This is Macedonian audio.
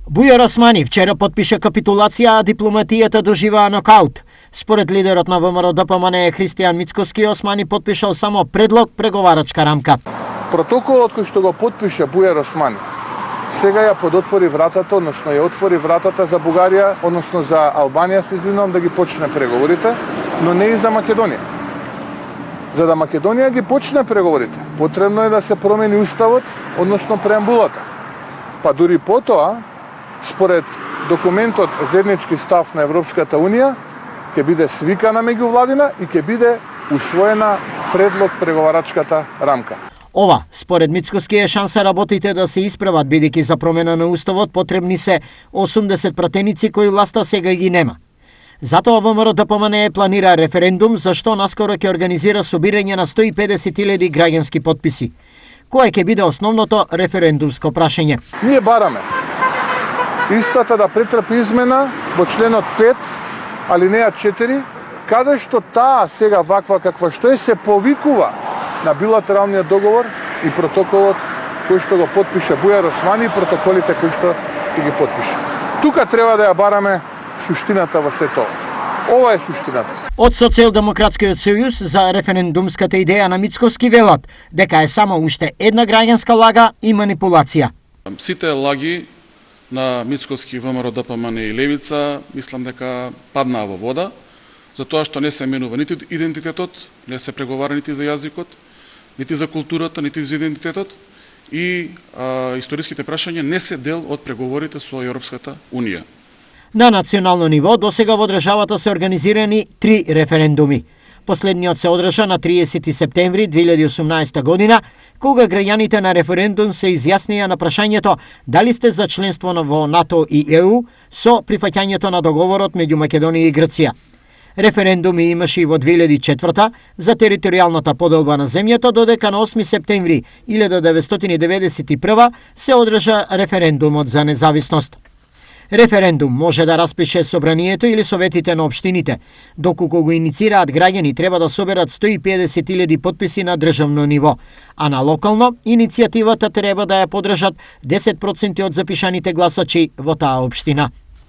Бујар Османи вчера подпиша капитулација, а дипломатијата доживаа нокаут. Според лидерот на ВМРО-ДПМНЕ Христијан Мицкоски, Османи подпишал само предлог преговарачка рамка. Протоколот кој што го подпиша Бујар Османи сега ја подотвори вратата, односно ја отвори вратата за Бугарија, односно за Албанија, се извинувам, да ги почне преговорите, но не и за Македонија. За да Македонија ги почне преговорите, потребно е да се промени уставот, односно преамбулата. Па дури потоа, според документот Заеднички став на Европската Унија, ќе биде свикана меѓувладина и ќе биде усвоена предлог преговарачката рамка. Ова, според Мицкоски, е шанса работите да се исправат, бидејќи за промена на уставот потребни се 80 пратеници кои власта сега ги нема. Затоа ВМРО-ДПМНЕ планира референдум за што наскоро ќе организира собирање на 150.000 граѓански потписи. Кое ќе биде основното референдумско прашање? Ние бараме истата да претрпи измена во членот 5, алинеја 4, каде што таа сега ваква каква што е се повикува на билатералниот договор и протоколот кој што го подпиша Бујар Османи и протоколите кои што ќе ги подпиша. Тука треба да ја бараме суштината во сето. Ова е суштината. Од Социјалдемократскиот сојуз за референдумската идеја на Мицкоски велат дека е само уште една граѓанска лага и манипулација. Сите лаги на Мицкоски, ВМРО-ДПМНЕ и Левица, мислам дека паднаа во вода, затоа што не се менува нити идентитетот, не се преговара нити за јазикот, нити за културата, нити за идентитетот и историските прашања не се дел од преговорите со Европската Унија. На национално ниво досега во државата се организирани 3 референдуми. Последниот се одржа на 30 септември 2018 година, кога граѓаните на референдум се изјаснија на прашањето дали сте за членство во НАТО и ЕУ со прифаќањето на договорот меѓу Македонија и Грција. Референдуми имаше и во 2004 за територијалната поделба на земјата, додека на 8 септември 1991 се одржа референдумот за независност. Референдум може да распише собранието или советите на општините. Доколку го иницираат граѓани, треба да соберат 150.000 потписи на државно ниво, а на локално иницијативата треба да ја поддржат 10% од запишаните гласачи во таа општина.